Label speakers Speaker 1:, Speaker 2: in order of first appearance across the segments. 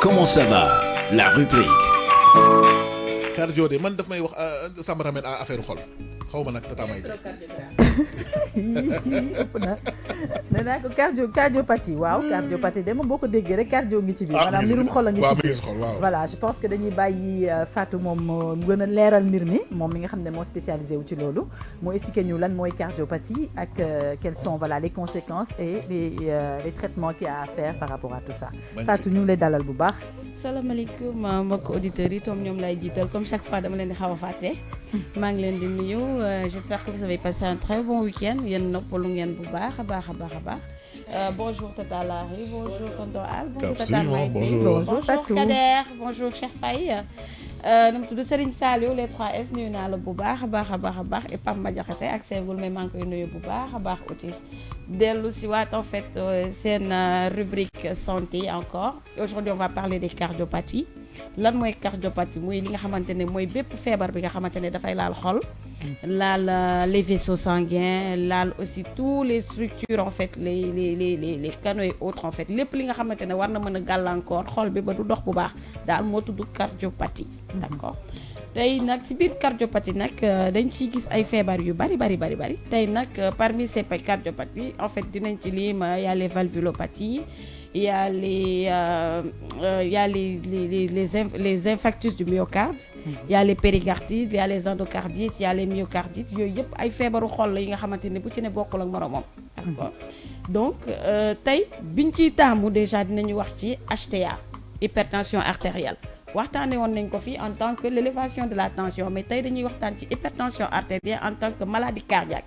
Speaker 1: comment ça va? La rubrique.
Speaker 2: cardio de man daf may wax ça me ramène à affaire xol xaw ma nag tata may
Speaker 3: ëpp na nee naa ko cardiopathie waaw cardiopathie de moom boo ko déggee rek cardio ngi ci biir maanaam mbirum xol a ngi ci biir voilà je pense que dañuy bàyyi Fatou moom mu gën a leeral mbir mi moom mi nga xam ne moo spécialisé wu ci loolu moo expliqué ñu lan mooy cardiopathie ak quelles sont voilà les conséquences et les traitements qu'il y a à faire par rapport à tout ça Fatou ñu ngi lay dalal bu baax.
Speaker 4: salaamaaleykum mbokk auditeurs yi toom ñoom lay jiital comme chaque fois dama leen di xaw a fàtte maa ngi leen di nuyu j'espère que vous avez passé un très bon week-end yéen noppalu ngeen bu baax a baax a baax a baax bonjour Tata Larry bonjour tonton Al bonjour Tata Maïté bonjour Kader bonjour Cheikh Faye nu mu tudd Serigne Saliou les 3S nuyu naa la bu baax a baax a baax a baax et Pam Madiakhate ak Seygul mais maa ngi koy nuyu bu baax a baax aussi dellu si waat en fait seen rubrique santé encore aujourd'hui on va parler des cardiopathies lan mooy cardiopathie muy li nga xamante ne mooy bépp feebar bi nga xamante ne dafay laal xol laal les vaisseaux sanguins laal aussi tous les structures en fait les canaux et autres en fait lépp li nga xamante ne war na mën a gàllankoor xol bi ba du dox bu baax daal moo tudd cardiopathie d'accord tey nag ci biir cardiopathie nag dañ ciy gis ay feebar yu bari tey nag parmi ces cardiopathies en fait dinañ ci lim y a les valvulopathies il y a les infarctus du myocarde il y a les péricardites il y a les endocardites il y a les myocardites yooyu yëpp ay feebaru xol la yi nga xamante ne bu ci ne bokkul ak moroomam d'accord donc tey biñ ciy taamu déjà dinañu wax ci HTA hypertension artérielle waxtaane woon nañ ko fi en tant que l'élévation de la tension mais tey dañuy waxtaan ci hypertension artérielle en tant que maladie cardiaque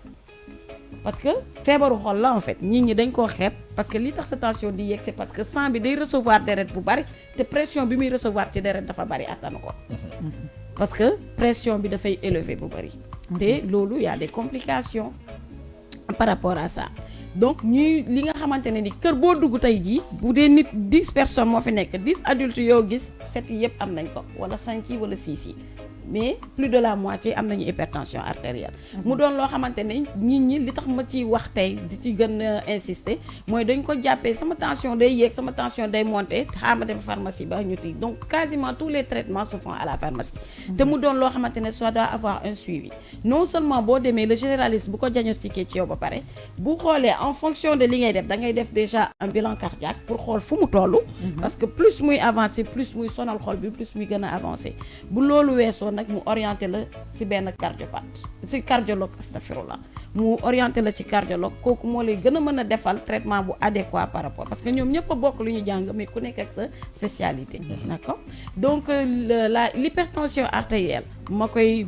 Speaker 4: parce que feebaru xol la en fait nit ñi dañ koo xeeb parce que li tax sa tension di yegg c'est parce que sang bi day recevoir deret bu bari te pression bi muy recevoir ci deret dafa bari attanu ko parce que pression bi dafay élevé bu bari te loolu y a des complications par rapport à ça donc ñuy li nga xamante ne ni kër boo dugg tey jii bu dee nit 10 personnes moo fi nekk 10 adultes yoo gis 7 yi yëpp am nañ ko wala 5 yi wala 6 yi mais plus de la moitié am nañu hypertension artérielle mu doon loo xamante ne nit ñi li tax ma ci wax tey di ci gën a insister mooy dañ ko jàppee sama tension day yéeg sama tension day monter xaama dem pharmacie ba ñu ti donc quasiment tous les traitements se font à la pharmacie te mu doon loo xamante ne soit doit avoir un suivi non seulement boo demee le généraliste bu ko diagnostiqué ci yow ba pare bu xoolee en fonction de li ngay def da ngay def déjà un bilan cardiaque pour xool fu mu toll parce que plus muy avancé plus muy sonal xol bi plus muy gën a avancé bu loolu weesoo nag mu orienté la ci benn cardiopathe ci cardiologue astafirullah mu orienté la ci cardiologue kooku moo lay gën a mën a defal traitement bu adéquat par rapport parce que ñoom ñëpp a bokk lu ñu jàng mais ku nekk ak sa spécialité d'accord donc l'hypertension artérielle ma koy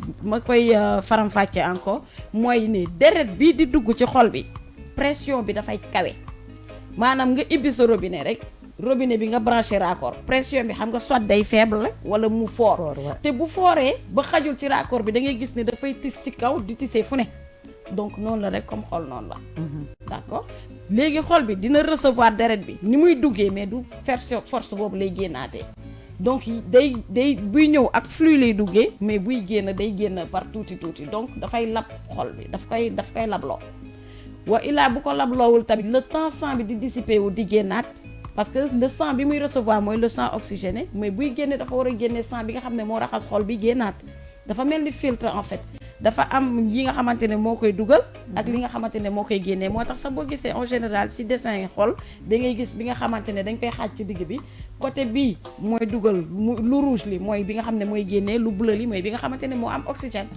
Speaker 4: faram-fàcce encore mooy ne deret bii di dugg ci xol bi pression bi dafay kawe maanaam nga ibbi sa robinet rek robinet bi nga branché raccord pression bi xam nga soit day faible rek wala mu fort te bu fooree ba xajul ci raccord bi da ngay gis ne dafay tis ci kaw di tisee fu ne donc noonu la rek comme xol noonu la d'accord léegi xol bi dina recevoir deret bi ni muy duggee mais du force boobu lay génnaatee donc day buy ñëw ak flux lay duggee mais buy génn day génn par tuuti donc dafay lab xol bi daf koy labloo wa illaa bu ko labloowul tamit le temps sang bi di dissiper wu di génnaat parce que le sang bi muy recevoir mooy le sang oxygéné mais buy génne dafa war a génne sang bi nga xam ne moo raxas xol bi génnaat dafa mel ni filtre en fait dafa am yi nga xamante ne moo koy dugal ak li nga xamante ne moo koy génnee moo tax sax boo gisee en général ci dessin yi xol da ngay gis bi nga xamante ne dañ koy xaaj ci digg bi côté bii mooy dugal lu rouge li mooy bi nga xam ne mooy génnee lu bleu li mooy bi nga xamante ne moo am oxygène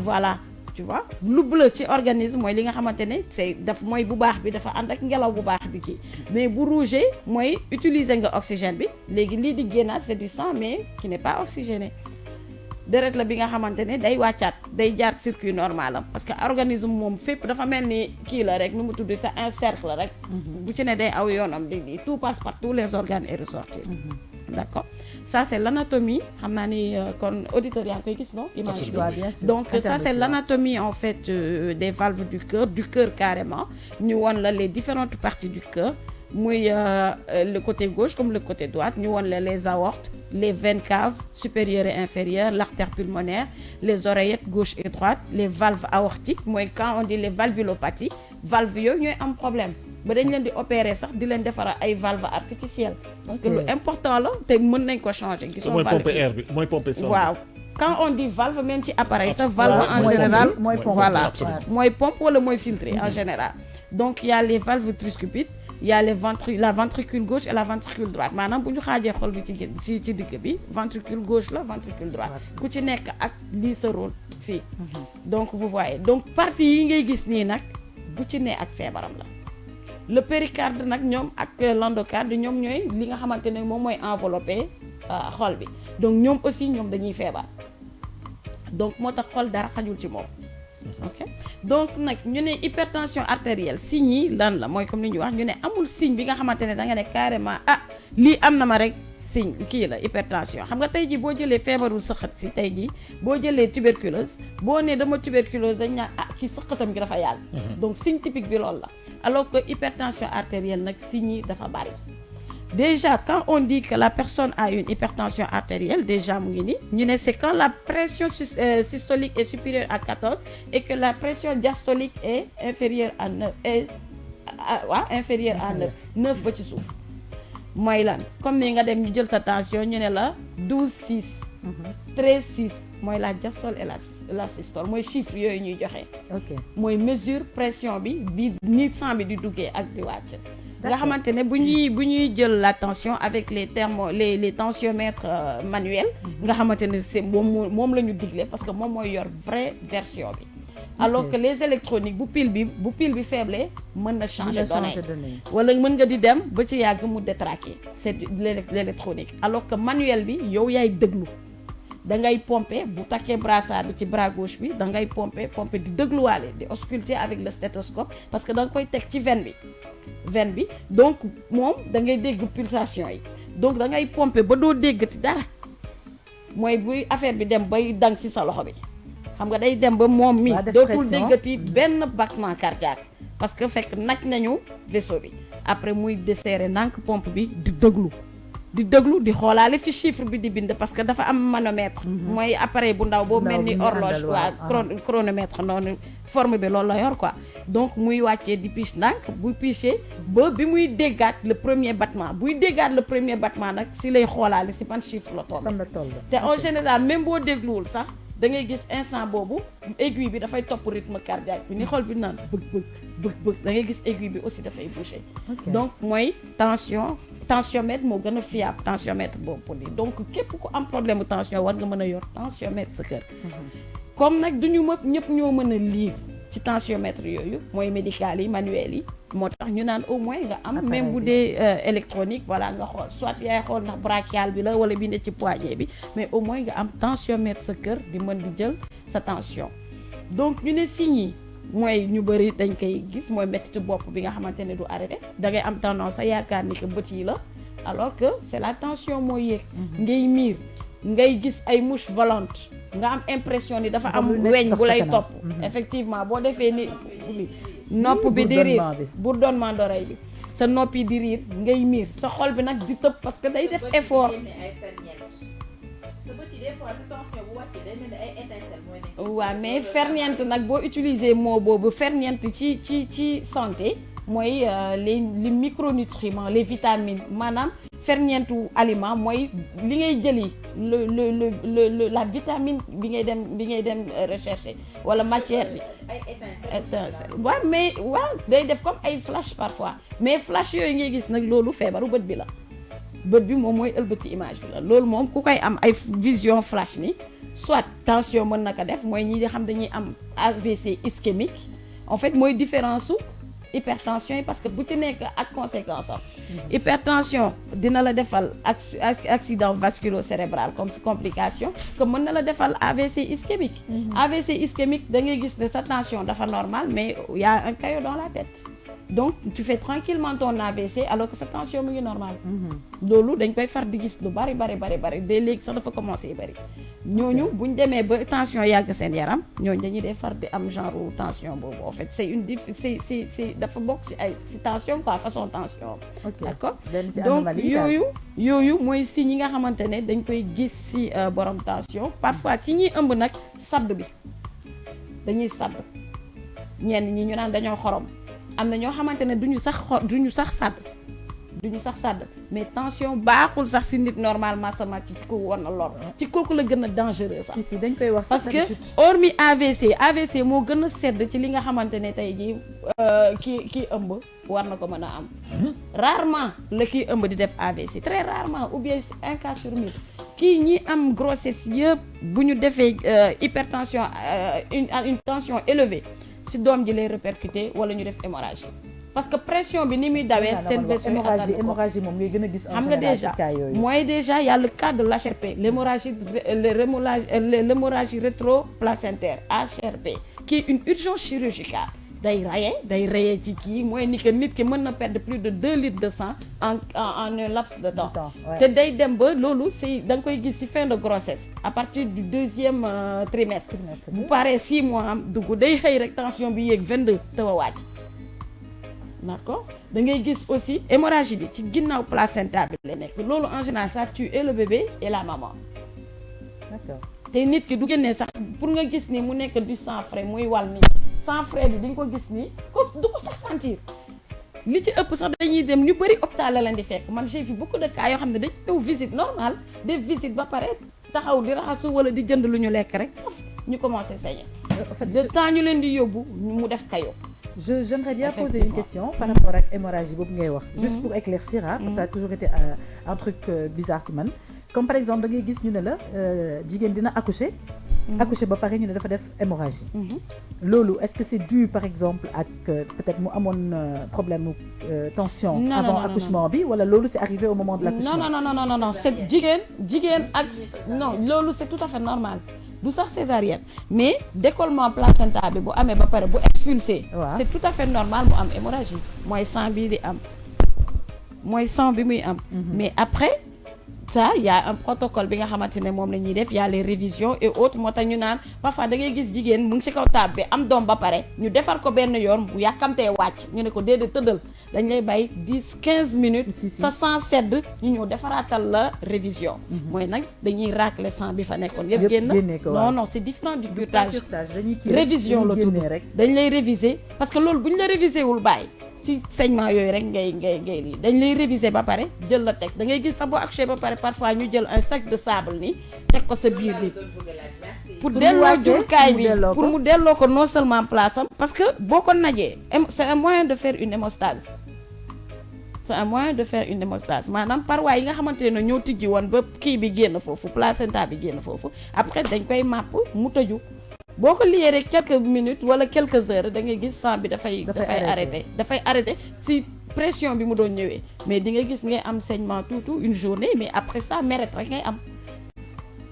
Speaker 4: voilà tu vois lu bleu ci organisme mooy li nga xamante ne c'est mooy bu baax bi dafa ànd ak ngelaw bu baax di kii mais bu rouge mooy utiliser nga oxygène bi léegi lii di génnaat c'est du sang mais qui n'est pas oxygéné deret la bi nga xamante ne day wàccaat day jaar circuit normal am parce que organisme moom fépp dafa mel ni kii la rek nu mu tudd c'est un cercle rek bu ci ne day aw yoonam di tout passe par tous les organes et ressortir d'accord ça c'est l'anatomie xam naa ni kon auditeurs yaa ngi koy gis non image donc ça c'est l'anatomie en fait des valves du cœur carrément ñu won la les différentes parties du cœur muy le côté gauche comme le côté droit ñu won la les aortes les veines caves supérieures et inférieures l'artère pulmonaire les oreillettes gauche et droite les valves aortiques mooy quand on dit les valvulopathies valves yooyu ñooy am problème ba dañ leen di opérer sax di leen defara ay valve artificielle parce que lu important la te mën nañ ko changer gisoo
Speaker 2: mooy pomper air bi mooy pomper sang
Speaker 4: waaw quand on dit valve même ci appareil ça valve en général voilà mooy pompe wala mooy filtrer en général donc il y a les valves tricuspides il y a la ventricule gauche et la ventricule droite maanaam bu ñu xaajee xol bi ci digg bi ventricule gauche la ventricule droite ku ci nekk ak lii sa rôle fii donc vous voyez donc partie yi ngay gis nii nag bu ci ne ak feebaram la le péricarde nag ñoom ak l'endocarde ñoom ñooy li nga xamante ne moom mooy enveloppé xol bi donc ñoom aussi ñoom dañuy feebar donc moo tax xol dara xajul ci moom ok donc nag ñu ne hypertension artérielle signe yi lan la mooy comme li ñu wax ñu ne amul signe bi nga xamante ne da nga ne carrément lii am na ma rek signe kii la hypertension xam nga tey jii boo jëlee feebaru sëqat si tey jii boo jëlee tuberculose boo nee dama tuberculose dañ naa kii sëqatam gi dafa yàgg donc signe typique bi loolu la alors que hypertension artérielle nag signe yi dafa bari déjà quand on dit que la personne a une hypertension artérielle déjà mu ngi ni ñu ne c'est quand la pression systolique est supérieure à 14 et que la pression diastolique est inférieure à 9 inférieure à 9 ba ci suuf mooy lan comme ni nga dem ñu jël sa tension ñu ne la 12/6 13/6 mooy la diastole et la systole mooy chiffre yooyu ñuy joxe. mooy mesure pression bi ni sang bi di duggee ak di wàcc nga xamante ne bu ñuy jël la tension avec les tensiomètres manuels nga xamante ne c'est moom la ñu digle parce que moom mooy yor vraie version bi alors que les électroniques bu pile bi faible mën na changer données wala mën nga di dem ba ci yàgg mu détraquer c'est l'électronique alors que manuel bi yow yaay déglu da ngay pomper bu takkee brassard bi ci bras gauche bi da ngay pomper di dégluwaale di ausculter avec le stéthoscope parce que da nga koy teg ci veine bi donc moom da ngay dégg pulsation yi donc da ngay pomper ba doo déggati dara mooy buy affaire bi dem bay dang ci sa loxo bi xam nga day dem ba moom mi dootul déggati benn battement cardiaque parce que fekk naj nañu vaisseau bi après muy desserrer ndànk pompe bi di déglu di xoolaale fi chiffre bi di bind parce que dafa am manomètre mooy appareil bu ndaw boobu mel ni horloge waa chronomètre noonu forme bi loolu la yor quoi donc muy wàccee di piche ndànk bu piché ba bi muy déggaat le premier battement nag si lay xoolaale si ban chiffre la toll te en général même boo dégluwul sax da ngay gis instant boobu aiguille bi dafay topp rythme cardiaque bi ni xol bi naan bëgg da ngay gis aiguille bi aussi dafay bouger donc mooy tensiomètre moo gën a fiable tensiomètre boobu pour lii donc képp ku am problème tension war nga mën a yor tensiomètre sa kër comme nag duñu ñëpp ñoo mën a lire ci tensiomètre yooyu mooy médical yi manuel yi moo tax ñu naan au moins nga am même bu dee électronique voilà nga xool soit yaay xool ndax brachial bi la wala bi ne ci poignet bi mais au moins nga am tensiomètre sa kër di mën di jël sa tension donc ñu ne signes yi mooy ñu bëri dañ koy gis mooy mettitu bopp bi nga xamante ne du arrêté da ngay am tendance a yaakaar ni que bët yi la alors que c'est la tension mooy yéeg ngay miir ngay gis ay mouches volantes nga am impression ni dafa am weñ bu lay topp effectivement boo defee ni nopp bi di riir bourdonnement d'oreille bi sa nopp yi di riir ngay miir sa xol bi nag di tëb parce que day def effort waaw mais ferñeent nag boo utiliser mot boobu ferñeent ci santé mooy les micronutriments les vitamines maanaam ferñeentu aliment mooy li ngay jëli la vitamine bi ngay dem rechercher wala matière bi étincelle waaw mais waaw day def comme ay flash parfois mais flash yooyu ngay gis nag loolu feebaru bët bi la bët bi moom mooy ëlbati image bi la loolu moom ku koy am ay vision flash ni soit tension mën na ko def mooy ñi nga xam dañuy am AVC ischémique en fait mooy différence su hypertension yi parce que bu ci nekk ak conséquence am hypertension dina la defal accident vasculo-cérébral comme complication que mën na la defal AVC ischémique AVC ischémique da ngay gis ne sa tension dafa normal mais il y a un caillot dans la tête donc tu fais tranquillement ton AVC alors que sa tension mu ngi normal loolu dañ koy far di gis lu bari de léegi sax dafa commencé bari ñooñu buñ demee ba tension yàgg seen yaram ñooñu dañuy dee far di am genre tension boobu en fait c'est dafa bokk ci ay ci tension quoi façon tension d'accord donc yooyu mooy signes yi nga xamante ne dañ koy gis ci borom tension parfois ci ñuy ëmb nag sadd bi dañuy sadd ñenn ñi ñu naan dañoo xorom am na ñoo xamante ne duñu sax sàdd mais tension baaxul sax si nit normalement sama ci ko war na lor ci kooku la gën a dangereux sax.
Speaker 3: si dañ koy wax
Speaker 4: parce que hormis AVC moo gën a sedd ci li nga xamante ne tey jii kii ëmb war na ko mën a am. Rarement la kii ëmb di def AVC très rarement ou bien un cas sur 1000 kii ñi am grossesse yëpp bu ñu defee hypertension une tension élevée si doom ji lay répercuter wala ñu def hémorragie. Parce que pression bi ni muy dawee seen vaisseau
Speaker 3: hémorragie moom ngay gën a gis en
Speaker 4: général déjà mooy déjà y a le cas de l'HRP l'hémorragie rétro-placentaire HRP qui est une urgence chirurgicale day rayé ci kii mooy ni que nit ki mën na perdre plus de 2 litres de sang en un laps de temps te day dem ba loolu c'est da nga koy gis ci fin de grossesse à partir du 2e trimestre bu paree 6 mois am dugg day xëy rek tension bi yéeg 22 te wa wàcc. D'accord da ngay gis aussi hémorragie bi ci ginnaaw placenta bi la nekk loolu en général ça tue et le bébé et la maman.
Speaker 3: D'accord
Speaker 4: te nit ki du génnee sax pour nga gis ni mu nekk du sang frais muy wal ni sang frais bi di nga ko gis ni ko du ko sax sentir li ci ëpp sax dañuy dem ñu bëri hôpital la leen di fekk man j'ai vu beaucoup de cas yoo xam ne dañu ñëw visite normale des visites ba pare taxaw di raxasu wala di jënd lu ñu lekk rek ñu commencé saigner. En fait de temps ñu leen di yóbbu mu def kayo.
Speaker 3: J'aimerais bien poser une question par rapport à l'hémorragie boobu ngay wax. Juste pour éclaircir parce que ça a toujours été un truc bizarre ci man. Comme par exemple da ngay gis ñu ne la jigéen dina accoucher. Accoucher ba pare ñu ne dafa def hémorragie. Loolu est-ce que c'est dû par exemple ak peut-être mu amoon problème tension. avant accouchement bi wala loolu c'est arrivé au moment de l'accouchement.
Speaker 4: Non c'est jigéen ak non loolu c'est tout à fait normal. du sax césarienne mais décollement placenta bi bu amee ba pare bu expulsé. C'est tout à fait normal mu am hémorragie mooy sang bi di am mooy sang bi muy am. Mais après ça y a un protocole bi nga xamante ne moom la ñuy def y a les révisions et autres moo tax ñu naan parfois da ngay gis jigéen mu ngi ci kaw table bi am doom ba pare ñu defar ko benn yoon bu yàkkamtee wàcc ñu ne ko déedéet tëddal dañ lay bàyyi 10-15 minutes. sa sang sedd ñu ñëw defaraatal la révision. mooy nag dañuy racler sang bi fa nekkoon yëpp génn. non c'est différent du curetage. révision la tudd dañ lay réviser parce que loolu bu ñu la réviser wul bàyyi si saignement yooyu rek ngay lii dañ lay réviser ba pare jël la teg da ngay gis sax boo accouché ba pare parfois ñu jël un sac de sable ni teg ko sa biir bi pour delloo jurkaay bi pour mu delloo ko non seulement place am parce que boo ko najee c'est un moyen de faire une hémostase maanaam parois yi nga xamante ne ñoo tijji woon ba kii bi génn foofu placenta bi génn foofu après dañ koy màpp mu tëju boo ko lié rek quelques minutes wala quelques heures da ngay gis sang bi dafay arrêté si pression bi mu doon ñëwee mais di nga gis ngay am saignement tout une journée mais après ça mérite rek ngay am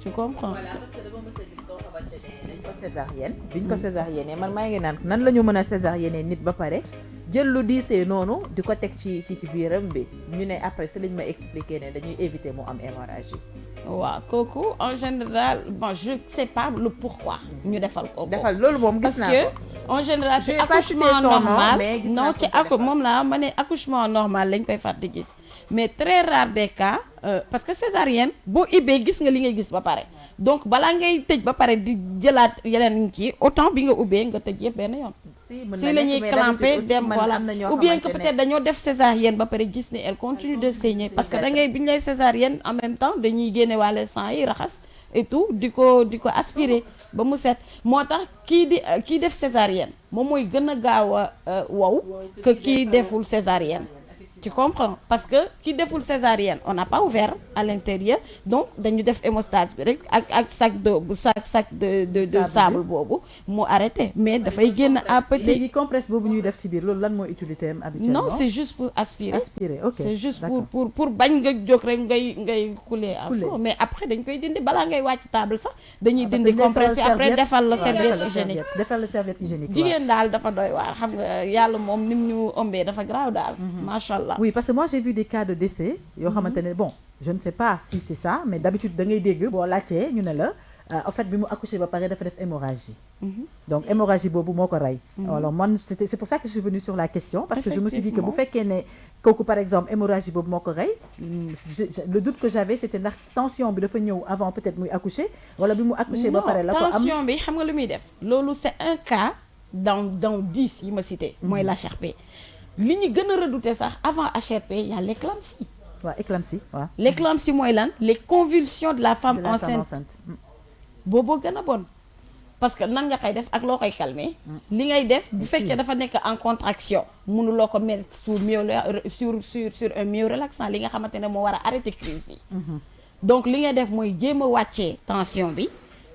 Speaker 4: tu comprends.
Speaker 5: Voilà parce que dama mës a gis koo xamante ne dañ ko césarienne biñ ko césarienne man maa ngi naan nan la ñu mën a césarienne nit ba pare jël lu diisee noonu di ko teg ci biiram bi ñu ne après si lañ ma expliquer ne dañuy éviter mu am hémorragie.
Speaker 4: waaw kooku en général bon je sais pas le pourquoi ñu defal ko
Speaker 5: loolu moom gis naa ko
Speaker 4: parce que en général c'est accouchement normal non ci moom laa ma ne accouchement normal lañ koy far di gis mais très rare des cas parce que césarienne boo ibbee gis nga li ngay gis ba pare donc balaa ngay tëj ba pare di jëlaat yeneen kii autant bi nga ubbee nga tëj yëpp benn yoon si la ñuy clamper dem voilà ou bien que peut-être dañoo def césarienne ba pare gis ni elle continue de saigner parce que da ngay bi ñu lay césarienne en même temps dañuy génne waale sang yi raxas et tout di ko aspirer ba mu set moo tax kii def césarienne moom mooy gën a gaaw a wow que kii deful césarienne tu comprends parce que ki deful césarienne on n'a pas ouvert à l'intérieur donc dañu def hémostase bi rek ak sac de sable boobu mu arrêté mais dafay génn à petit.
Speaker 3: léegi compresse boobu ñuy def ci biir loolu lan mooy utilité am habituellement.
Speaker 4: non c'est juste pour aspirer.
Speaker 3: Ok
Speaker 4: c'est juste pour bañ nga jóg rek ngay couler à flot mais après dañ koy dindi balaa ngay wàcc table sax dañuy dindi compresse bi après defal la serviette hygiénique. jigéen daal dafa doy waar xam nga yàlla moom nim ñu ëmbee dafa graaw daal. macha allah.
Speaker 3: Oui, parce que moi j'ai vu des cas de décès yoo xamante ne bon je ne sais pas si c'est ça mais d'habitude da ngay dégg boo laajtee ñu ne la en fait bi mu accouché ba pare dafa def hémorragie. Donc hémorragie boobu moo ko rey. Alors man c'est pour ça que je suis venue sur la question parce que je me suis dit que bu fekkee ne kooku par exemple hémorragie boobu moo ko rey le doute que j'avais c'était ndax tension bi dafa ñëw avant peut-être muy accoucher wala bi mu accouché ba pare la ko am
Speaker 4: tension bi xam nga lu muy def loolu c'est un cas dans 10 yi ma cité mooy l'HRP li ñu gën a redouté sax avant HRP il y a l'éclampsie.
Speaker 3: waaw éclampsie waaw.
Speaker 4: l'éclampsie mooy lan les convulsions de la femme enceinte booboo gën a bon parce que nan nga koy def ak loo koy calmer li ngay def bu fekkee dafa nekk en contraction mënuloo ko mettre sur un myorelaxant li nga xamante ne moo war a arrêter crise bi donc li ngay def mooy jéem a wàccee tension bi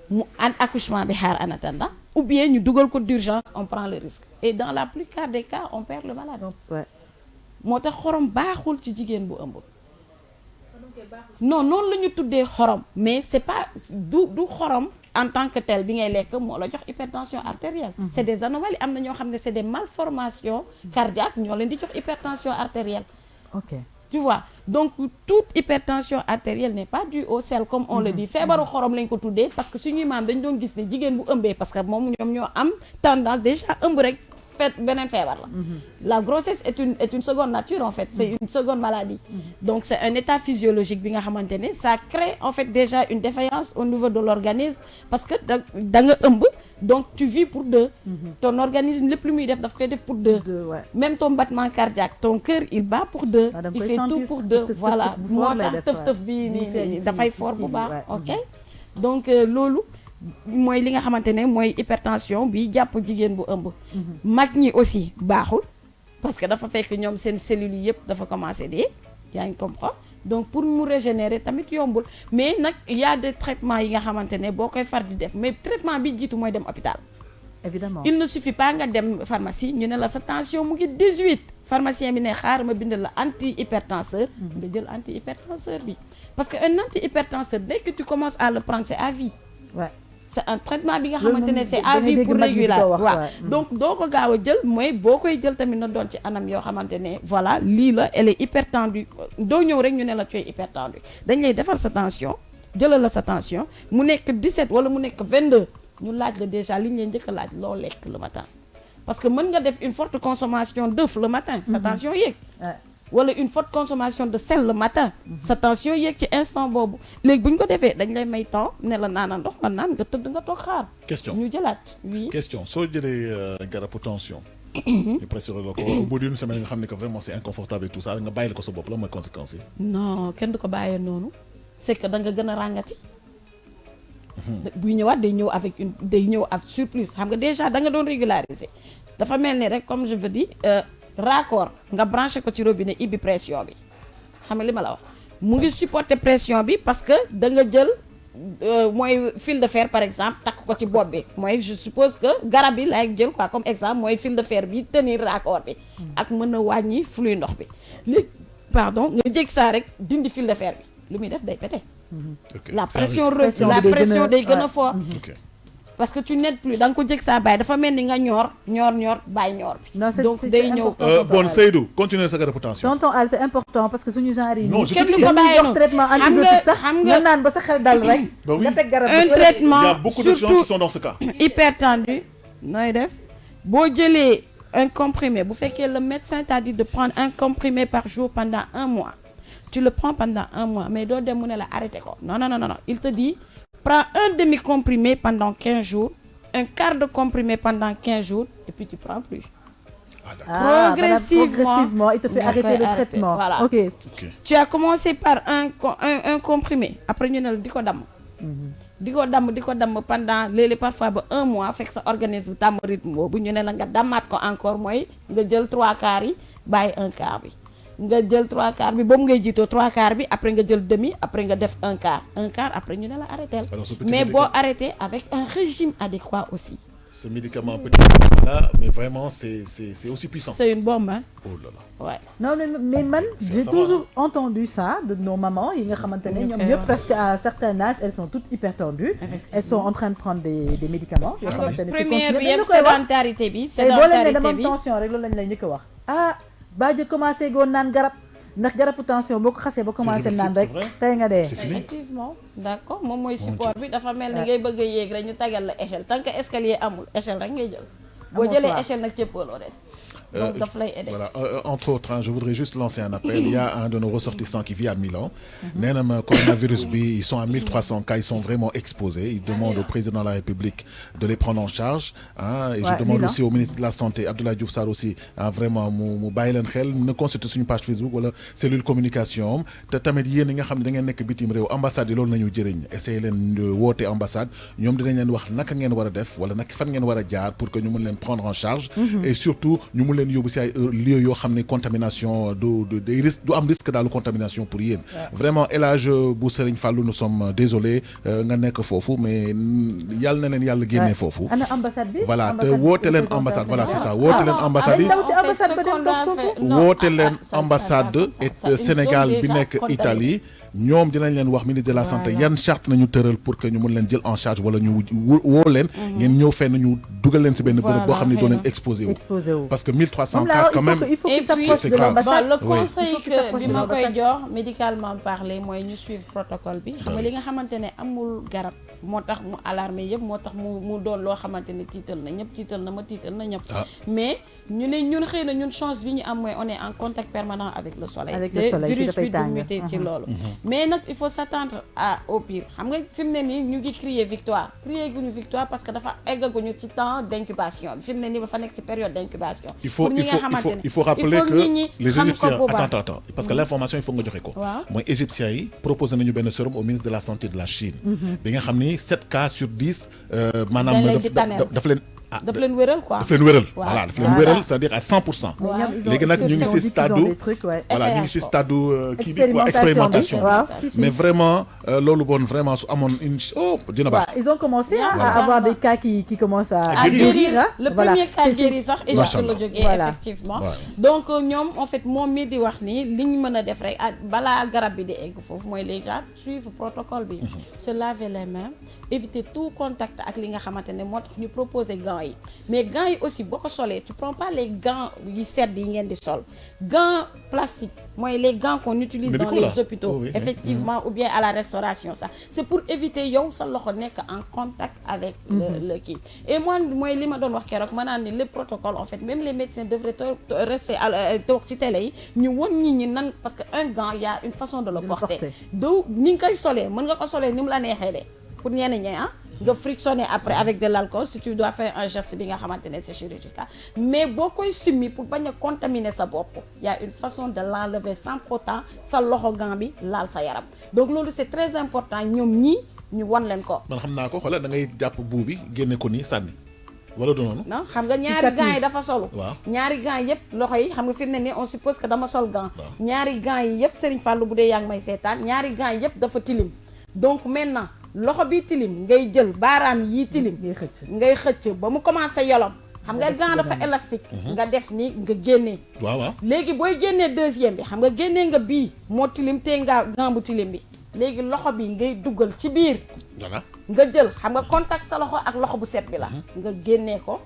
Speaker 4: mu an accouchement bi xaar en attendant ou bien ñu dugal ko d'urgence on prend le risque et dans la plupart des cas on perd le malade moo tax xorom baaxul ci jigéen bu ëmb non noonu la ñu tuddee xorom mais c'est pas du xorom en tant que tel bi ngay lekk moo la jox hypertension artérielle c'est des anomalies am na ñoo xam ne c'est des malformations cardiaques ñoo leen di jox hypertension artérielle
Speaker 3: ok
Speaker 4: tu vois donc toute hypertension artérielle n'est pas due au sel comme on le dit feebaru xorom lañ ko tuddee parce que suñuy maam dañ doon gis ne jigéen bu ëmbee parce que moom ñoom ñoo am tendance déjà ëmb rek beneen feebar la grossesse est une seconde nature en fait c'est une seconde maladie donc c'est un état physiologique bi nga xamante ne ça crée en fait déjà une défaillance au niveau de l'organisme parce que da nga ëmb donc tu vis pour deux ton organisme lépp lu muy def daf koy def pour deux même ton battement cardiaque ton cœur il bat pour deux il fait tout pour deux voilà moo tax tëf-tëf bi nii dafay fort bu baax ok donc loolu mooy li nga xamante ne mooy hypertension bi jàpp jigéen bu ëmb mag ñi aussi baaxul parce que dafa fekk ñoom seen cellules yi yëpp dafa commencé dee yaa ngi comprendre donc pour mu régénérer tamit yombul mais nag y a des traitements yi nga xamante ne boo koy far di def mais traitement bi jiitu mooy dem hôpital
Speaker 3: évidemment
Speaker 4: il ne suffit pas nga dem pharmacie ñu ne la sa tension mu ngi 18 pharmacien bi ne xaar ma bind la antihypertenseur nga jël antihypertenseur bi parce que un antihypertenseur dès que tu commences à le prendre c'est à vie c'est un traitement bi nga xamante ne c'est à vie pour réguler waaw donc doo ko gaaw a jël mooy boo koy jël tamit na doon ci anam yoo xamante ne voilà lii la elle est hypertendue doo ñëw rek ñu ne la tu es hypertendu dañ lay defar sa tension jëlal la sa tension mu nekk 17 wala mu nekk 22 ñu laaj la déjà li ñu leen njëkk a laaj loo lekk le matin parce que mën nga def une forte consommation d'œufs le matin sa tension yéeg wala une forte consommation de sel le matin sa tension yéeg ci instant boobu léegi bu ñu ko defee dañ lay may temps ne la naana ndox nga naan nga tëdd nga toog xaar
Speaker 2: question
Speaker 4: ñu jëlaat oui
Speaker 2: question soo jëlee garabu tension ñu pressuré la ko au bout d'une semaine nga xam ne que vraiment c'est inconfortable et tout ça nga bàyyi la ko sa bopp la mooy conséquences yi
Speaker 4: non kenn du ko bàyyee noonu c'est que da nga gën a ràngati buy ñëwaat day ñëw avec surplus xam nga déjà da nga doon régulariser dafa mel ni rek comme je veux dire raccord nga branché ko ci robinet ibbi pression bi xam nga li ma la wax mu ngi supporter pression bi parce que da nga jël mooy fil de fer par exemple takk ko ci bopp bi mooy je suppose que garab bi laay jël quoi comme exemple mooy fil de fer bi tenir raccord bi ak mën a wàññi flux ndox bi léegi pardon nga jég saa rek dindi fil de fer bi lu muy def day pété la pression day gën a fort parce que tu n'aides plus da nga ko jég saa bàyyi dafa mel ni nga ñoor bàyyi ñoor bi donc day ñëw
Speaker 2: bon Seydou continuer sa garabu tension
Speaker 3: tonton Al c'est important parce que suñu genre yi
Speaker 4: kenn du ko bàyyi noonu
Speaker 3: traitement antibiotique sax nga naan ba sa xel dal rek nga teg garab
Speaker 4: un traitement
Speaker 2: il y a beaucoup de gens qui sont dans ce cas
Speaker 4: hypertendu nooy def boo jëlee un comprimé bu fekkee le médecin t'a dit de prendre un comprimé par jour pendant 1 mois tu le prends pendant 1 mois mais doo dem mu ne la arrêté ko non il te dit prends un demi-comprimé pendant 15 jours, un quart de comprimé pendant 15 jours, et puis tu prends plus.
Speaker 3: Progressivement, il te fait arrêter le traitement.
Speaker 4: Voilà.
Speaker 3: Okay.
Speaker 4: Tu as commencé par un comprimé. Après, tu as dit que pendant parfois 1 mois, fait que ça organise ton rythme. Si tu as encore moins, tu as 3 quarts, tu as 1 quart. nga jël 3 quarts bi boobu ngay jiitoo 3 quarts bi après nga jël demi après nga def 1 quart après ñu ne la arrêter mais boo arrêter avec un régime adéquat aussi.
Speaker 2: Ce médicament petit là mais vraiment c'est aussi puissant.
Speaker 4: C'est une bombe hein.
Speaker 2: Oh là là.
Speaker 4: Ouais.
Speaker 3: Non mais man j'ai toujours entendu ça de nos mamans yi nga xamante ne ñoom ñëpp presque à un certain âge elles sont toutes hypertendues. Elles sont en train de prendre des médicaments. yoo xamante ne
Speaker 4: première bi yëpp sédentarité bi.
Speaker 3: boo leen ne dama am tension rek loolu lañ lay njëkk a wax. Baajo commencé goon naan garab ndax garabu tension boo ko xasee ba commencé naan rek tey nga dee.
Speaker 4: Effectivement d'accord moom mooy support bi dafa mel ni ngay bëgg a yéeg rek ñu tagal la échelle tant que escalier amul échelle rek ngay jël. boo jëlee échelle nag cëppaloo des. Donc daf lay aider.
Speaker 2: Voilà, entre autres, hein, je voudrais juste lancer un appel. Il y a un de nos ressortissants qui vit à Milan. Nee na ma coronavirus bi, ils sont à 1300 cas, ils sont vraiment exposés. Ils demandent au président de la République de les prendre en charge. Hein, et je demande Milan. Aussi au ministre de la Santé, Abdoulaye Diouf Sarr aussi, hein, vraiment mu bàyyi leen xel na consulter suñu page Facebook wala cellule communication te tamit yéen yi nga xam ne da ngeen nekk bitim réew ambassade yi loolu nañu jëriñ essayer leen woote ambassade ñoom dinañ leen wax naka ngeen war a def wala naka fan ngeen war a jaar pour que ñu mën leen prendre en charge. Et surtout ñu mën leen yóbbu si ay lieu yoo xam ne contamination du am risque daal contamination pour yéen. Vraiment El Hadj bu Serigne Fallou nous sommes désolés nga nekk foofu mais yàlla na leen yàlla génnee foofu.
Speaker 3: ana ambassade bi.
Speaker 2: Voilà te woote leen ambassade voilà c'est ça woote leen ambassade yi. woote leen ambassade et Sénégal bi nekk Italie. ñoom dinañ leen wax ministre de la santé yan charte nañu tëral pour que ñu mën leen jël en charge wala ñu woo leen ngeen ñëw fenn ñu dugal leen si benn bërëb boo xam ne doo leen exposé wu parce que 1300 cas quand même c'est grave.
Speaker 4: Le conseil que bi ma koy jox médicalement parlé mooy ñu suivre protocole bi xam nga li nga xamante ne amul garab moo tax mu alarmé yëpp moo tax mu doon loo xamante ne tiital na ñëpp tiital na ma tiital na ñëpp mais ñu ne ñun xëy na ñun chance bi ñu am mooy on est en contact permanent avec le soleil te virus bi du muté ci loolu mais nag il faut s'attendre au pire xam nga fi mu ne nii ñu ngi crier victoire parce que dafa eggaguñu ci temps d'incubation bi fi mu ne nii dafa nekk ci période d'incubation
Speaker 2: il faut rappeler que les Égyptiens attends parce que l'information il faut nga joxe ko mooy Égyptiens yi proposé nañu benn sérum au ministre de la santé de la Chine bi nga xam ni 7 cas sur 10 maanaam daf leen
Speaker 4: daf leen wéral quoi.
Speaker 2: daf leen wéral voilà daf leen wéral c'est-à-dire à 100%. léegi nag ñu ngi ci stade voilà ñu ngi ci stade kii bi quoi expérimentation mais vraiment loolu bon vraiment su amoon une dina baax.
Speaker 3: ils ont commencé à avoir des cas qui commencent à guérir.
Speaker 4: Le premier cas guéri sax Égypte la jógee effectivement. donc ñoom en fait moom mi di wax ni li ñu mën a def rek balaa garab bi di egg foofu mooy les gens suivre protocole bi. se laver les mains éviter tout contact ak li nga xamante ne moo tax ñu proposer gants yi mais gants yi aussi boo ko solee tu prends pas les gants yi sedd yi ngeen di sol gants plastique mooy les gants qu'on utilise dans les hôpitaux effectivement ou bien à la restauration ça c'est pour éviter yow sa loxo nekk en contact avec le kii et moi mooy li ma doon wax keroog ma naan ni les protocoles en fait même les médecins devraient rester toog ci télé yi ñu won nit ñi nan parce que un gant il y a une façon de le porter do ni nga koy solee mën nga ko solee ni mu la neexee de pour ñenn ñi nga frictionner après avec de l'alcool si tu dois faire un geste bi nga xamante ne c'est chirurgical mais boo koy simmi pour bañ a contaminer sa bopp y a une façon de l'enlever sans pourtant sa loxo gant bi laal sa yaram donc loolu c'est très important ñoom ñii ñu wan leen ko.
Speaker 2: man xam naa ko xoolal da ngay jàpp buu bi génne ko nii sànni wala du noonu.
Speaker 4: non xam nga ñaari gants yi dafa solu. waaw ñaari gants yëpp loxo yi xam nga fi mu ne nii on suppose que dama sol gant. ñaari gants yi yëpp Serigne Fallou bu dee yaa ngi may seetaan ñaari gants yëpp dafa tilim donc maintenant. loxo bi tilim ngay jël baaraam yi tilim ngay xëcc ba mu commencé yolom xam nga gant dafa élastique nga def ni nga génnee
Speaker 2: waaw
Speaker 4: léegi booy génnee deuxième bi xam nga génnee nga bii moo tilim te nga gant bu tilim bi léegi loxo bi ngay duggal ci biir nga jël xam nga contact sa loxo ak loxo bu set bi la nga génnee ko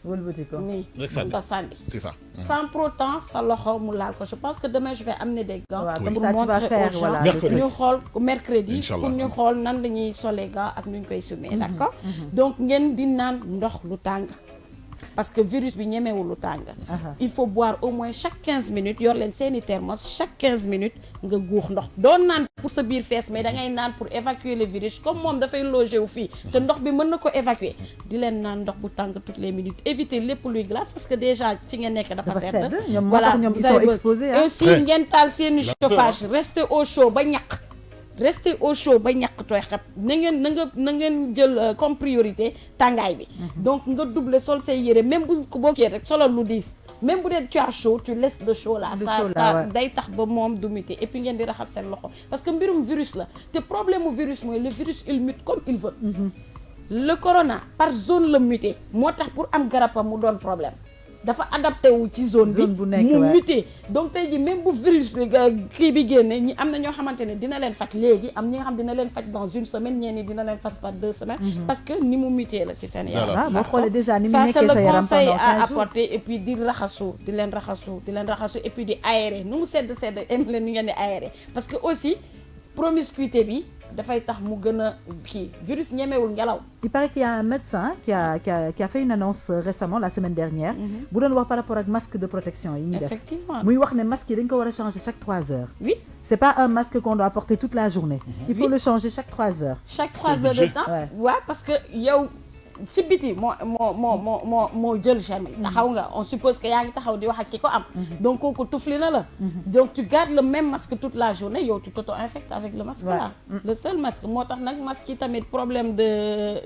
Speaker 4: wëlbati ko nii nga sànni
Speaker 2: c'est ça
Speaker 4: sans pour autant sa loxo mu laal ko je pense que demain je vais amener des gants
Speaker 3: pour
Speaker 4: montrer aux gens ñu xool mercredi pour ñu xool nan la ñuy solee gants ak nu ñu koy sumee d'accord donc ngeen di naan ndox lu tàng parce que virus bi ñemewul lu tàng il faut boire au moins chaque 15 minutes yor leen seeni thermos chaque 15 minutes nga guux ndox doon naan pour sa biir fees mais da ngay naan pour évacuer le virus comme moom dafay loger wu fii te ndox bi mën na ko évacuer di leen naan ndox bu tàng toutes les minutes éviter lépp luy glace parce que déjà fi ngeen nekk dafa sedd voilà
Speaker 3: ñoom ils sont exposés
Speaker 4: et aussi ngeen taal seeni chauffage rester au chaud ba ñaq rester au chaud ba ñàkk tooy xep na ngeen jël comme priorité tàngaay bi donc nga doubler sol say yére même bu boo kii rek solal lu diis même bu dee tu as chaud tu laisses le chaud là ça day tax ba moom du muté et puis ngeen di raxas seen loxo parce que mbirum virus la te problème mu virus mooy le virus il mute comme il veut le corona par zone la muté moo tax pour am garabam mu doon problème dafa adapté wu ci zone bi mu muté donc tey ji même bu virus bi kii bi génne ñi am na ñoo xamante ne dina leen faj léegi am ñi nga xam dina leen faj dans une semaine ñeen ñi dina leen faj par 2 semaines parce que ni mu muté la ci seen yaram
Speaker 3: boo xoolee déjà ni mu
Speaker 4: ça
Speaker 3: nekkee
Speaker 4: c'est le
Speaker 3: sa yaram
Speaker 4: conseil
Speaker 3: pendant 15
Speaker 4: à
Speaker 3: jours
Speaker 4: apporter et puis di leen raxasu et puis di aérer nu mu sedd aime leen ni ngeen di aérer parce que aussi promiscuité bi dafay tax mu gën a kii virus ñemewul ngelaw.
Speaker 3: Il paraît qu'il y a un médecin qui a fait une annonce récemment la semaine dernière. bu doon wax par rapport ak masque de protection yi ñu def.
Speaker 4: Effectivement.
Speaker 3: muy wax ne masque yi dañ ko war a changer chaque 3 heures.
Speaker 4: Oui.
Speaker 3: C'est pas un masque qu'on doit porter toute la journée. Il faut le changer chaque 3 heures.
Speaker 4: Chaque 3 heures de temps.
Speaker 3: Ouais.
Speaker 4: Ouais, parce que yow si biti moo jël germe yi taxaw nga on suppose que yaa ngi taxaw di wax ak ki ko am. Donc kooku tufli na la. Donc tu gardes le même masque toute la journée yow tu t'auto-infectes avec le masque là. Le seul masque moo tax nag masque yi tamit problème de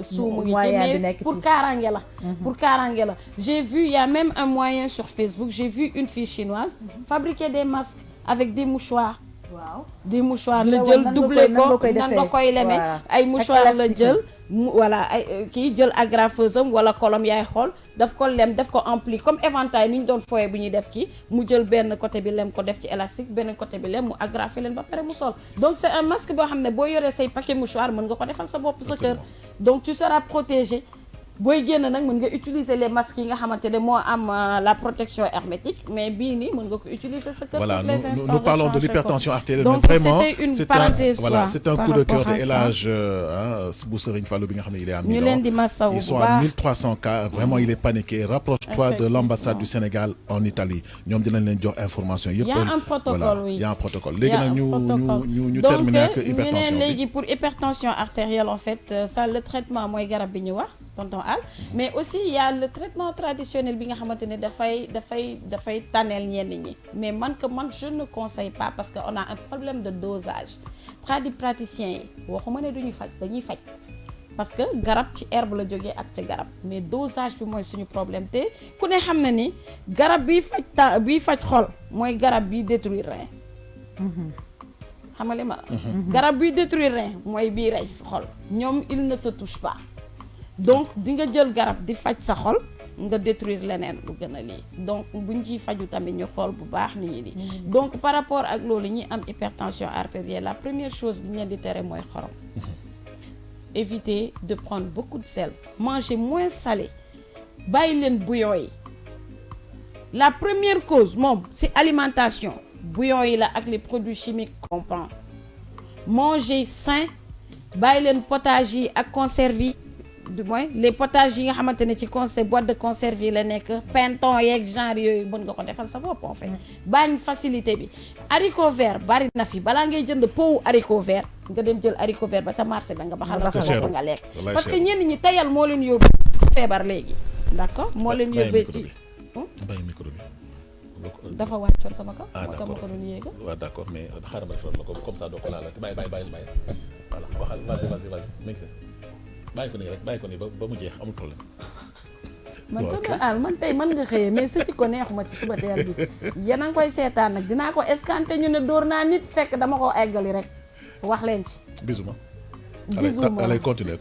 Speaker 4: suumu ngi ci mais pour kaaraange la. Pour kaaraange la j'ai vu il y a même un moyen sur Facebook j'ai vu une fille chinoise fabriquer des masques avec des mouchoirs. Waaw des mouchoirs la jël doublé ko nan nga koy leme ay mouchoirs la jël voilà ay kii jël agrafeuse am wala kolom yaay xool daf ko lem def ko ampli comme éventail ni ñu doon foyee bu ñuy def kii mu jël benn côté bi lem ko def ci élastique benn côté bi lem mu agrafé leen ba pare mu sol donc c'est un masque boo xam ne boo yoree say paquet mouchoir mën nga ko defal sa bopp sa kër donc tu seras protégé booy génn nag mën nga utiliser les masques yi nga xamante ne moo am la protection hermétique mais bii nii mën nga ko utiliser sa kër.
Speaker 2: Voilà, nous parlons de l'hypertension artérielle.
Speaker 4: Donc
Speaker 2: mais vraiment
Speaker 4: c'était une parenthèse.
Speaker 2: Voilà, c'est un coup de cœur de El Hadj bu Serigne Fallou bi nga xam ne il est à Milan.
Speaker 4: ñu leen di masawu bu baax
Speaker 2: ils sont à 1300 cas vraiment il est paniqué. Rapproche-toi de l'ambassade du Sénégal en Italie ñoom dinañ leen jox information yëpp.
Speaker 4: Il y a un protocole oui.
Speaker 2: Il y a un protocole léegi nag ñu terminer ak hypertension
Speaker 4: donc léegi pour hypertension artérielle en fait ça le traitement mooy garab bi ñu wax. tonton Al mais aussi il y a le traitement traditionnel bi nga xamante ne dafay tànneel ñenn ñi mais man je ne conseille pas parce que on a un problème de dosage tradipraticiens yi waxuma ne duñuy faj dañuy faj parce que garab ci herbe la jógee ak ci garab mais dosage bi mooy suñu problème te ku ne xam na ni garab biy faj xol mooy garab biy détruire rein xam nga li ma garab biy détruire rein mooy bii rey xol ñoom il ne se touche pas donc di nga jël garab di faj sa xol nga détruire leneen lu gën a lii donc buñ ciy faju tamit ñu xool bu baax ni ñi di donc par rapport ak loolu ñi am hypertension artérielle la première chose bi ñu leen di tere mooy xorom éviter de prendre beaucoup de sel manger moins salé bàyyi leen bouillon yi la première cause moom c'est alimentation bouillon yi la ak les produits chimiques qu'on prend manger sain bàyyi leen potage yi ak conserve yi du moins les potages yi nga xamante ne ci boîte de conserve yi la nekk pinton yeeg genre yooyu mën nga ko defal sa bopp en fait bañ facilité bi haricot vert bari na fi balaa ngay jënd pot haricot vert nga dem jël haricot vert ba ca marché ba nga baxal sa bopp nga lekk parce que ñenn ñi tayal moo leen yóbbu ci feebar léegi d'accord moo leen yóbbee ci
Speaker 2: bàyyi micro bi
Speaker 4: dafa wàccoon sama kaw moo tax ma ko doon yéega
Speaker 2: waaw d'accord mais xaaral ma defal la ko comme ça doo ko laal bàyyi voilà waxal vas-y bàyyi ko nii rek bàyyi ko nii ba mu jeex amul problème.
Speaker 4: man tonton Al man tey mën nga xëyee mais sëcc ko neexuma ci suba teel bi yéen a ngi koy seetaan nag dinaa ko escanté ñu ne dóor naa nit fekk dama ko eggali rek wax leen ci.
Speaker 2: bisuma.
Speaker 4: bisuma
Speaker 2: allez continuer.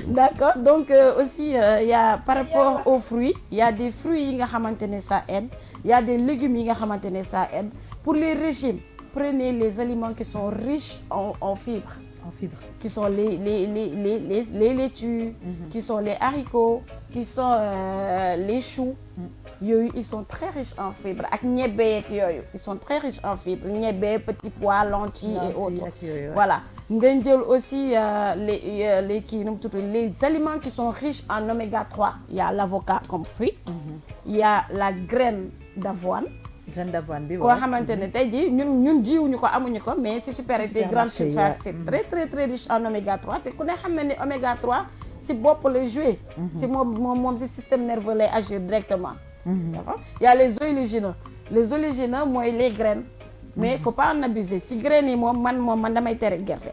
Speaker 4: D'accord donc aussi il y a par rapport aux fruits il y a des fruits yi nga xamante ne ça aide il y a des légumes yi nga xamante ne ça aide pour les régimes prenez les aliments qui sont riches en fibres. Qui sont les laitues, qui sont les haricots, qui sont les choux. Yooyu ils sont très riches en fibres ak ñebbe yeeg yooyu ils sont très riches en fibres ñebbe petits pois lentilles et autres voilà ngeen jël aussi les kii nu mu tudd les aliments qui sont riches en oméga 3 il y a l'avocat comme fruit il y a la graine d'avoine bi koo xamante ne tey jii ñun jiwuñu ko amuñu ko mais ci supériorité grande surface c'est très très très riche en oméga 3 te ku ne xam na ni oméga 3 ci bopp lay jouer ci moom ci système nerveux lay agir directement d'accord il y a les oléagineux mooy les graines mais il faut pas en abuser ci graines yi moom man damay tere gerte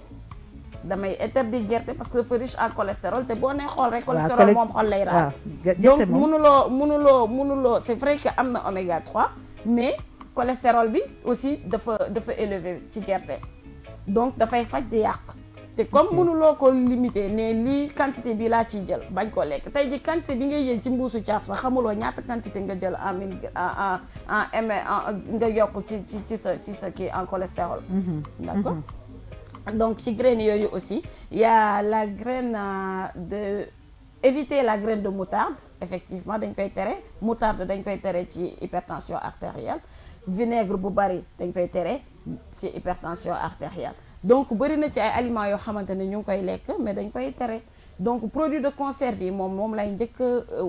Speaker 4: damay interdire gerte parce que dafa riche en cholestérol te boo nee xool rek cholestérol moom xol lay raal donc mënuloo c'est vrai que am na oméga 3 mais cholestérol bi aussi dafa élevé ci gerte donc dafay faj di yàq te comme mënuloo ko limiter ne lii quantité bi laa ciy jël bañ ko lekk tey ji quantité bi ngay jël ci mbuusu caaf sax xamuloo ñaata quantité nga jël nga yokk ci sa kii en cholestérol d'accord donc ci graines yooyu aussi il y a la graine éviter la graine de moutarde effectivement dañ koy tere moutarde dañ koy tere ci hypertension artérielle vinaigre bu bari dañ koy tere ci hypertension artérielle donc bëri na ci ay aliments yoo xamante ne ñu ngi koy lekk mais dañ koy tere donc produit de conserve yi moom lay njëkk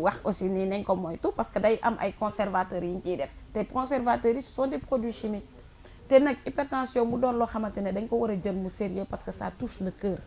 Speaker 4: wax aussi nii nañ ko moytu parce que day am ay conservateurs yi ñu ciy def te conservateurs yi ce sont des produits chimiques te nag hypertension mu doon loo xamante ne dañ ko war a jël mu sérieux parce que ça touche le cœur.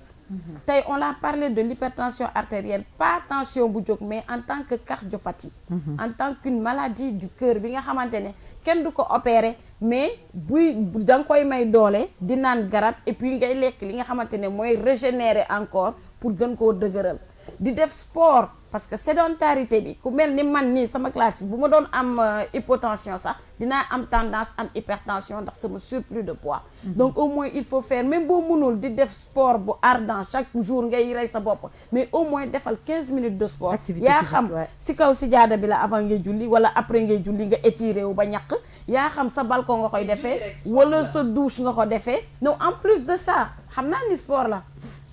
Speaker 4: tey on a parlé de l'hypertension artérielle pas tension bu jóg mais en tant que cardiopathie. en tant qu'une maladie du cœur bi nga xamante ne kenn du ko opérer mais buy da nga koy may doole di naan garab et puis ngay lekk li nga xamante ne mooy régénérer encore pour gën koo dëgëral di def sport parce que sédentarité bi ku mel ni man nii sama classe bi bu ma doon am hypotension sax dinaa am tendance am hypertension ndax sama surplus de poids donc au moins il faut faire même boo mënul di def sport bu ardent chaque jour ngay rey sa bopp mais au moins defal 15 minutes de sport yaa xam si kaw si jaada bi la avant ngay julli wala après ngay julli nga étiré wu ba ñaq yaa xam sa balcon nga koy defee wala sa douche nga ko defee non en plus de ça xam naa ni sport la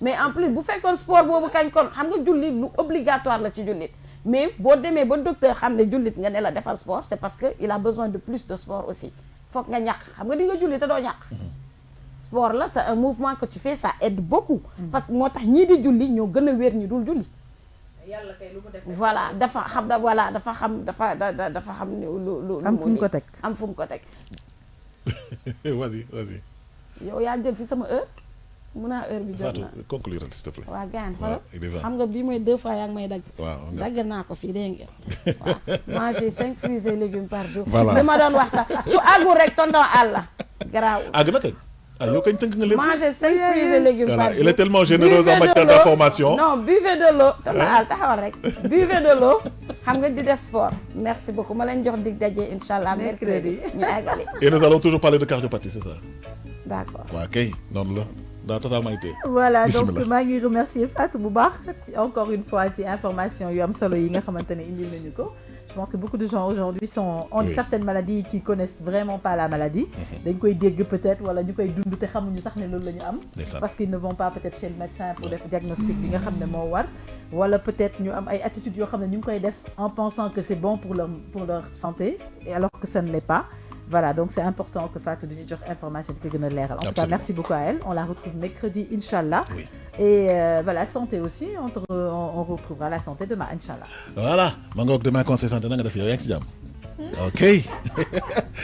Speaker 4: mais en plus bu fekkoon sport boobu kañ kon xam nga jullit lu obligatoire la ci jullit mais boo demee ba docteur xam ne jullit nga ne la defal sport c'est parce que il a besoin de plus de sport aussi foog nga ñàkk xam nga di nga julli te doo ñàkk sport la c'est un mouvement que tu fais ça aide beaucoup parce que moo tax ñii di julli ñoo gën a wér ñi dul julli
Speaker 5: yàlla kay lu mu def
Speaker 4: voilà dafa xam da voilà dafa xam dafa xam ne lu
Speaker 3: am fu mu ko teg
Speaker 4: am fu mu ko teg
Speaker 2: vas-y
Speaker 4: yow yaa jël ci sama heure mun naa heure bi jot na
Speaker 2: Fatou conclure s'il te plaît.
Speaker 4: waaw gaan
Speaker 2: xoolal
Speaker 4: xam nga bii mooy 2 fois yaa ngi may dagg.
Speaker 2: waaw
Speaker 4: dagg naa ko fii dégg ngeen. waaw manger 5 fruits et légumes par jour.
Speaker 2: Voilà.
Speaker 4: li ma doon wax sax su àggul rek tonton àll garaaw.
Speaker 2: àgg na kañ. yow kañ tënk nga lépp.
Speaker 4: manger 5 fruits et légumes
Speaker 2: Voilà,
Speaker 4: par jour.
Speaker 2: il est tellement généreux en
Speaker 4: Buvez de
Speaker 2: matière
Speaker 4: l'eau.
Speaker 2: d'information.
Speaker 4: non buvez de l'eau tonton àll taxawal rek. buvez de l'eau xam nga di def sport. merci beaucoup ma leen jox dig daje incha allah mercredi ñu àggale.
Speaker 2: Et nous allons toujours parler de cardiopathie, c'est ça.
Speaker 4: d'accord.
Speaker 2: waaw kay noonu la dans totalement été.
Speaker 3: voilà donc
Speaker 2: Bismillah.
Speaker 3: maa ngi remercier Fatou bu baax ci encore une fois ci information yu am solo yi nga xamante ne indil nañu ko je pense que beaucoup de gens aujourd'hui ont
Speaker 2: Oui.
Speaker 3: certaines maladies qui connaissent vraiment pas la maladie dañ koy dégg peut-être wala ñu koy dund te xamuñu sax ne loolu la ñu am
Speaker 2: Ndeysaan.
Speaker 3: parce qu'ils ne vont pas peut-être chez le médecin pour def diagnostic bi nga xam ne moo war wala peut-être ñu am ay attitudes yoo xam ne ñu ngi koy def en pensant que c'est bon pour leur santé et alors que ça ne l'est pas. Voilà, donc c'est important que Fatou di ñu jox information bi ko gën a leeral. En tout cas,
Speaker 2: Absolument.
Speaker 3: merci beaucoup à elle. On la retrouve mercredi, Inch'Allah.
Speaker 2: Oui.
Speaker 3: Et voilà, santé aussi. On retrouvera la santé demain, Inch'Allah.
Speaker 2: Voilà ma ngoog demain conseil santé na nga def yow yaa ngi si jàmm. ok.